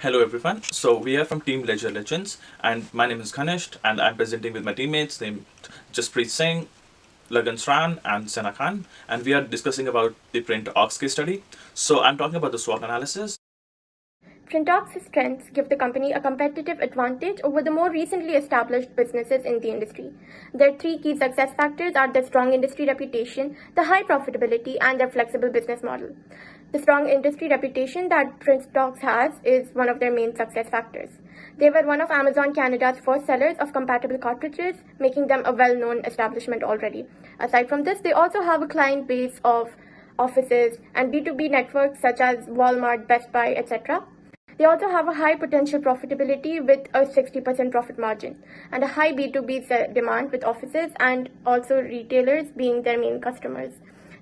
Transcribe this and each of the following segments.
Hello everyone. So we are from Team Ledger Legends, and my name is Ganesh, and I'm presenting with my teammates named Jaspreet Singh, Lagan Sran, and Sena Khan, and we are discussing about the print ox case study. So I'm talking about the SWOT analysis. Printox's strengths give the company a competitive advantage over the more recently established businesses in the industry. Their three key success factors are their strong industry reputation, the high profitability, and their flexible business model. The strong industry reputation that Printox has is one of their main success factors. They were one of Amazon Canada's first sellers of compatible cartridges, making them a well-known establishment already. Aside from this, they also have a client base of offices and B2B networks such as Walmart, Best Buy, etc. They also have a high potential profitability with a 60% profit margin and a high B2B demand with offices and also retailers being their main customers.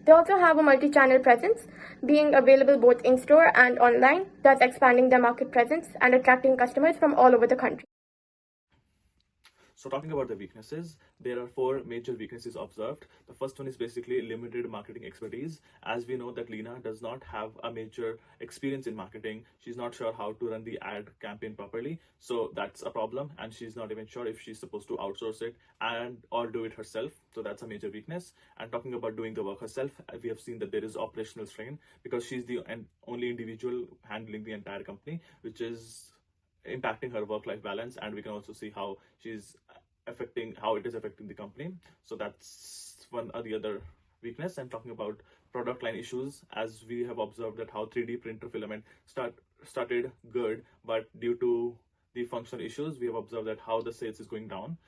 They also have a multi-channel presence, being available both in-store and online, thus expanding their market presence and attracting customers from all over the country. So talking about the weaknesses, there are four major weaknesses observed. The first one is basically limited marketing expertise. As we know that Lena does not have a major experience in marketing. She's not sure how to run the ad campaign properly. So that's a problem, and she's not even sure if she's supposed to outsource it and or do it herself. So that's a major weakness. And talking about doing the work herself, we have seen that there is operational strain because she's the only individual handling the entire company, which is impacting her work-life balance, and we can also see how it is affecting the company. So that's one or the other weakness. And talking about product line issues, as we have observed that how 3D printer filament started good, but due to the functional issues, we have observed that how the sales is going down,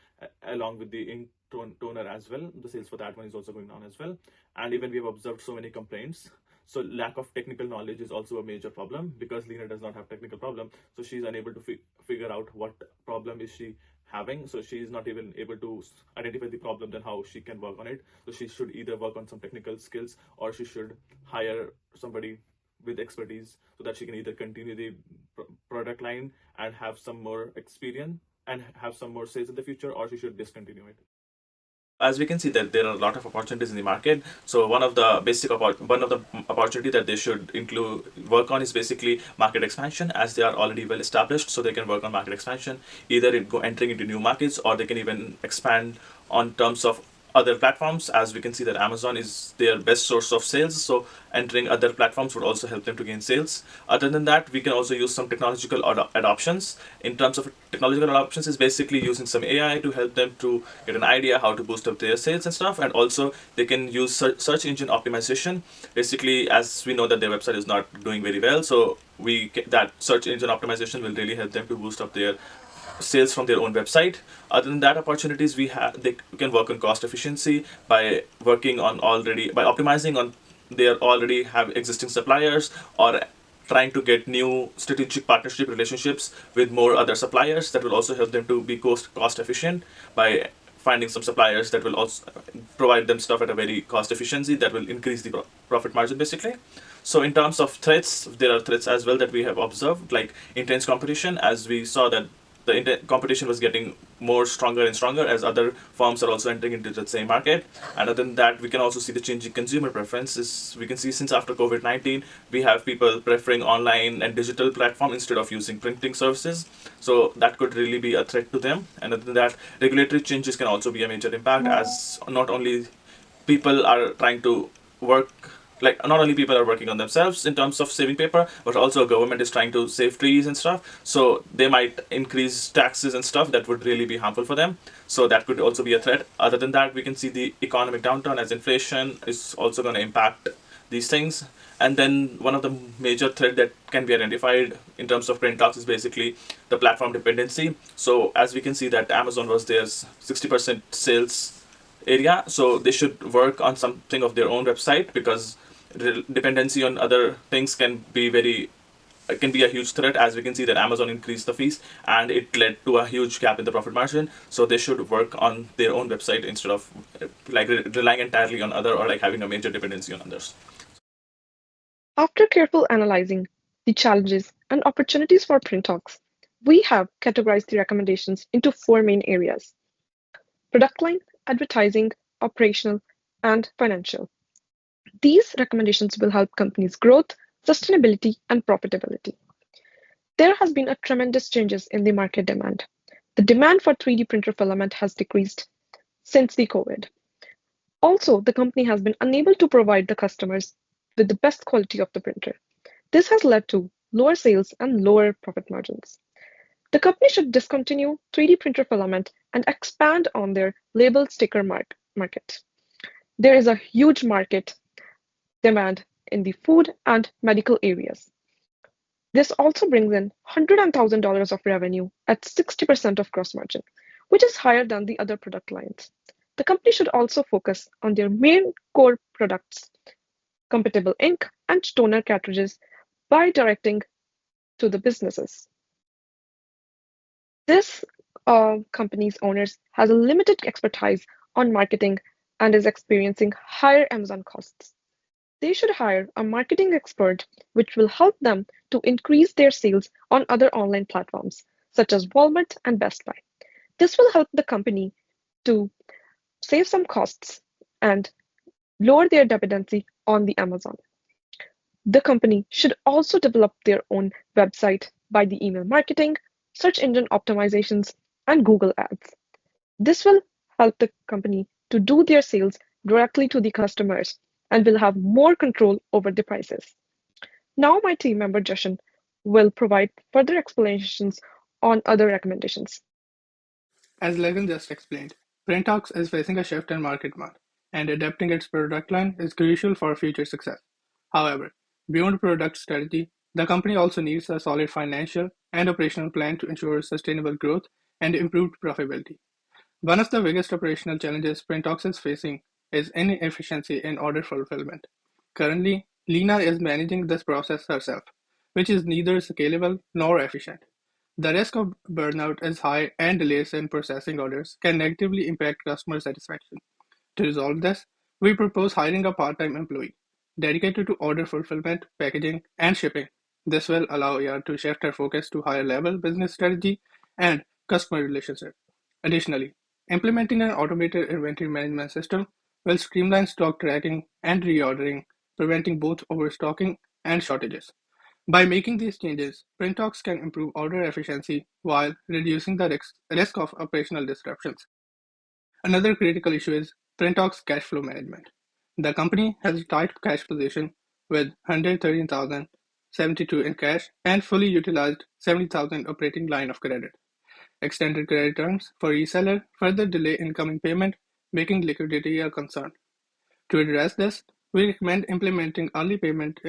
along with the ink toner as well. The sales for that one is also going down as well. And even we have observed so many complaints. So lack of technical knowledge is also a major problem because Lena does not have technical problem. So she's unable to figure out what problem is she having. So she is not even able to identify the problem, then how she can work on it. So she should either work on some technical skills or she should hire somebody with expertise so that she can either continue the product line and have some more experience and have some more sales in the future, or she should discontinue it. As we can see that there are a lot of opportunities in the market. So one of the opportunity that they should include work on is basically market expansion, as they are already well established. So they can work on market expansion, either entering into new markets, or they can even expand on terms of other platforms. As we can see that Amazon is their best source of sales, so entering other platforms would also help them to gain sales. Other than that, we can also use some technological adoptions. In terms of technological adoptions, is basically using some AI to help them to get an idea how to boost up their sales and stuff. And also they can use search engine optimization. Basically, as we know that their website is not doing very well, so that search engine optimization will really help them to boost up their sales from their own website. Other than that, opportunities they can work on cost efficiency by optimizing on their already have existing suppliers, or trying to get new strategic partnership relationships with more other suppliers. That will also help them to be cost efficient by finding some suppliers that will also provide them stuff at a very cost efficiency that will increase the profit margin basically. So in terms of threats, there are threats as well that we have observed, like intense competition, as we saw that the competition was getting more stronger and stronger as other firms are also entering into the same market. And other than that, we can also see the changing consumer preferences. We can see since after COVID-19, we have people preferring online and digital platform instead of using printing services. So that could really be a threat to them. And other than that, regulatory changes can also be a major impact, as not only people are trying to work not only people are working on themselves in terms of saving paper, but also government is trying to save trees and stuff. So they might increase taxes and stuff that would really be harmful for them. So that could also be a threat. Other than that, we can see the economic downturn, as inflation is also going to impact these things. And then one of the major threat that can be identified in terms of print talks is basically the platform dependency. So as we can see that Amazon was their 60% sales area, so they should work on something of their own website, because dependency on other things can be a huge threat. As we can see that Amazon increased the fees and it led to a huge gap in the profit margin. So they should work on their own website instead of relying entirely on other, or having a major dependency on others. After careful analyzing the challenges and opportunities for Printox, we have categorized the recommendations into four main areas: product line, advertising, operational, and financial. These recommendations will help companies' growth, sustainability, and profitability. There has been a tremendous changes in the market demand. The demand for 3D printer filament has decreased since the COVID. Also, the company has been unable to provide the customers with the best quality of the printer. This has led to lower sales and lower profit margins. The company should discontinue 3D printer filament and expand on their label sticker market. There is a huge market demand in the food and medical areas. This also brings in $100,000 of revenue at 60% of gross margin, which is higher than the other product lines. The company should also focus on their main core products, compatible ink and toner cartridges, by directing to the businesses. This company's owners has a limited expertise on marketing and is experiencing higher Amazon costs. They should hire a marketing expert which will help them to increase their sales on other online platforms such as Walmart and Best Buy. This will help the company to save some costs and lower their dependency on the Amazon. The company should also develop their own website by the email marketing, search engine optimizations, and Google Ads. This will help the company to do their sales directly to the customers and will have more control over the prices. Now my team member Jashan will provide further explanations on other recommendations. As Legan just explained, Printox is facing a shift in market demand, and adapting its product line is crucial for future success. However, beyond product strategy, the company also needs a solid financial and operational plan to ensure sustainable growth and improved profitability. One of the biggest operational challenges Printox is facing is inefficiency in order fulfillment. Currently, Lena is managing this process herself, which is neither scalable nor efficient. The risk of burnout is high, and delays in processing orders can negatively impact customer satisfaction. To resolve this, we propose hiring a part-time employee dedicated to order fulfillment, packaging, and shipping. This will allow AR to shift her focus to higher level business strategy and customer relationship. Additionally, implementing an automated inventory management system will streamline stock tracking and reordering, preventing both overstocking and shortages. By making these changes, Printox can improve order efficiency while reducing the risk of operational disruptions. Another critical issue is Printox cash flow management. The company has a tight cash position with 113,072 in cash and fully utilized 70,000 operating line of credit. Extended credit terms for reseller further delay incoming payment, making liquidity a concern. To address this, we recommend implementing early payment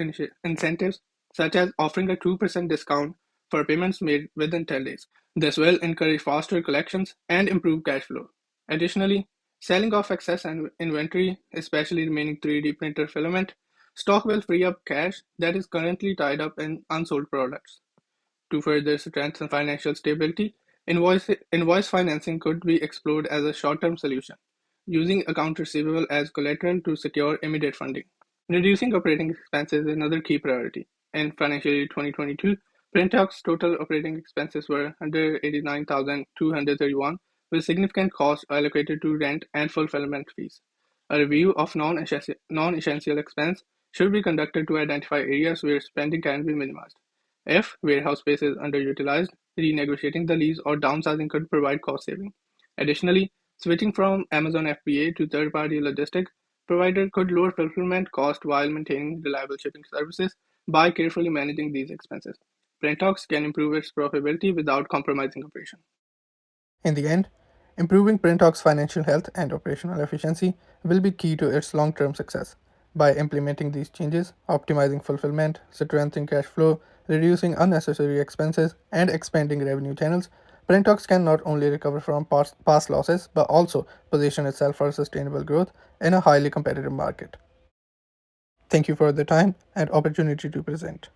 incentives, such as offering a 2% discount for payments made within 10 days. This will encourage faster collections and improve cash flow. Additionally, selling off excess inventory, especially remaining 3D printer filament, stock will free up cash that is currently tied up in unsold products. To further strengthen financial stability, invoice financing could be explored as a short-term solution, using accounts receivable as collateral to secure immediate funding. Reducing operating expenses is another key priority. In financial year 2022, Printox total operating expenses were 189,231, with significant costs allocated to rent and fulfillment fees. A review of non-essential expense should be conducted to identify areas where spending can be minimized. If warehouse space is underutilized, renegotiating the lease or downsizing could provide cost saving. Additionally, switching from Amazon FBA to third-party logistics provider could lower fulfillment cost while maintaining reliable shipping services by carefully managing these expenses. Printox can improve its profitability without compromising operation. In the end, improving Printox's financial health and operational efficiency will be key to its long term success. By implementing these changes, optimizing fulfillment, strengthening cash flow, reducing unnecessary expenses, and expanding revenue channels, Printox can not only recover from past losses but also position itself for sustainable growth in a highly competitive market. Thank you for the time and opportunity to present.